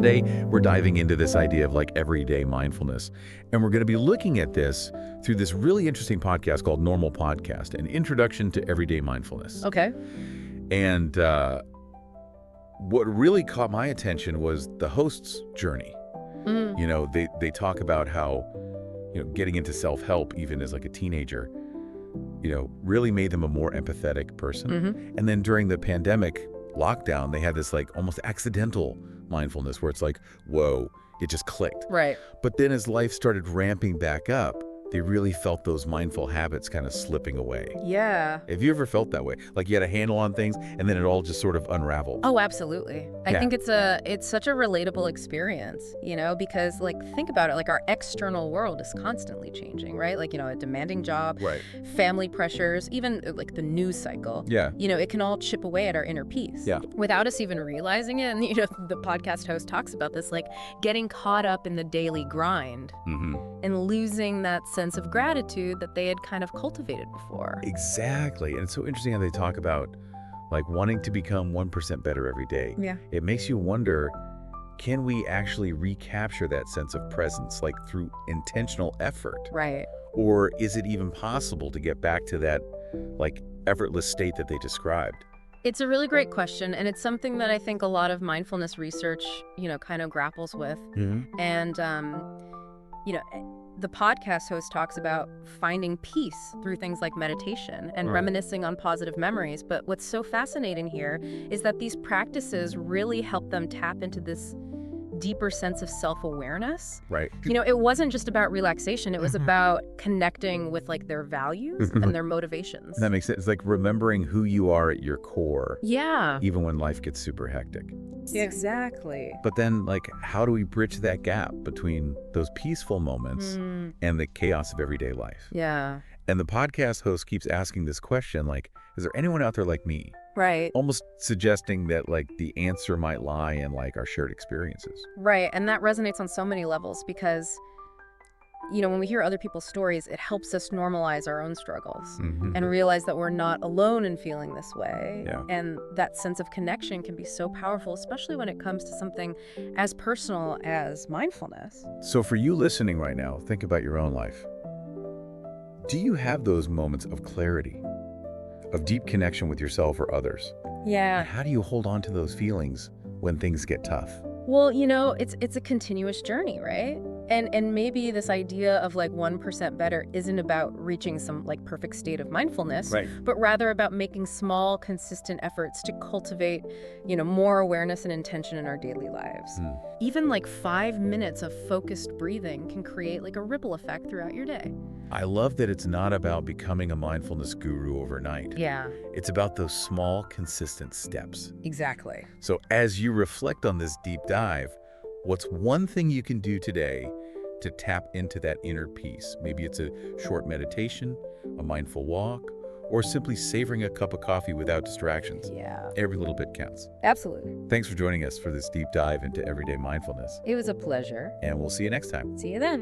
today we're diving into this idea of like everyday mindfulness. And we're going to be looking at this through this really interesting podcast called Normal Podcast, an introduction to everyday mindfulness. Okay. And what really caught my attention was the host's journey. You know, they talk about how, getting into self-help even as like a teenager, really made them a more empathetic person. And then during the pandemic lockdown, they had this like almost accidental mindfulness where it's like, whoa, it just clicked. Right. But then as life started ramping back up, they really felt those mindful habits kind of slipping away. Yeah. Have you ever felt that way? Like you had a handle on things and then it all just sort of unraveled? Oh, absolutely. I think it's such a relatable experience, because like think about it, like our external world is constantly changing, right? Like, a demanding job, Right. family pressures, even like the news cycle. Yeah. It can all chip away at our inner peace. Yeah. Without us even realizing it. And, the podcast host talks about this, like getting caught up in the daily grind and losing that sense of gratitude that they had kind of cultivated before. Exactly. And it's so interesting how they talk about like wanting to become 1% better every day. Yeah. It makes you wonder, can we actually recapture that sense of presence like through intentional effort? Right. Or is it even possible to get back to that like effortless state that they described? It's a really great question, and it's something that I think a lot of mindfulness research, kind of grapples with. And, the podcast host talks about finding peace through things like meditation and reminiscing on positive memories. But what's so fascinating here is that these practices really help them tap into this deeper sense of self-awareness. Right. It wasn't just about relaxation. It was about connecting with like their values and their motivations. That makes sense. It's like remembering who you are at your core. Yeah. Even when life gets super hectic. Exactly. But then, like, how do we bridge that gap between those peaceful moments and the chaos of everyday life? Yeah. And the podcast host keeps asking this question, like, is there anyone out there like me? Right. Almost suggesting that, like, the answer might lie in, like, our shared experiences. Right. And that resonates on so many levels because, when we hear other people's stories, it helps us normalize our own struggles and realize that we're not alone in feeling this way. Yeah. And that sense of connection can be so powerful, especially when it comes to something as personal as mindfulness. So for you listening right now, think about your own life. Do you have those moments of clarity, of deep connection with yourself or others? Yeah. And how do you hold on to those feelings when things get tough? Well, it's a continuous journey, right? And maybe this idea of like 1% better isn't about reaching some like perfect state of mindfulness, Right. but rather about making small, consistent efforts to cultivate, more awareness and intention in our daily lives. Even like 5 minutes of focused breathing can create like a ripple effect throughout your day. I love that it's not about becoming a mindfulness guru overnight. Yeah, It's about those small, consistent steps. exactly. So as you reflect on this deep dive, what's one thing you can do today to tap into that inner peace? Maybe it's a short meditation, a mindful walk, or simply savoring a cup of coffee without distractions. Yeah, Every little bit counts. absolutely. Thanks for joining us for this deep dive into everyday mindfulness, It was a pleasure. and we'll see you next time. See you then.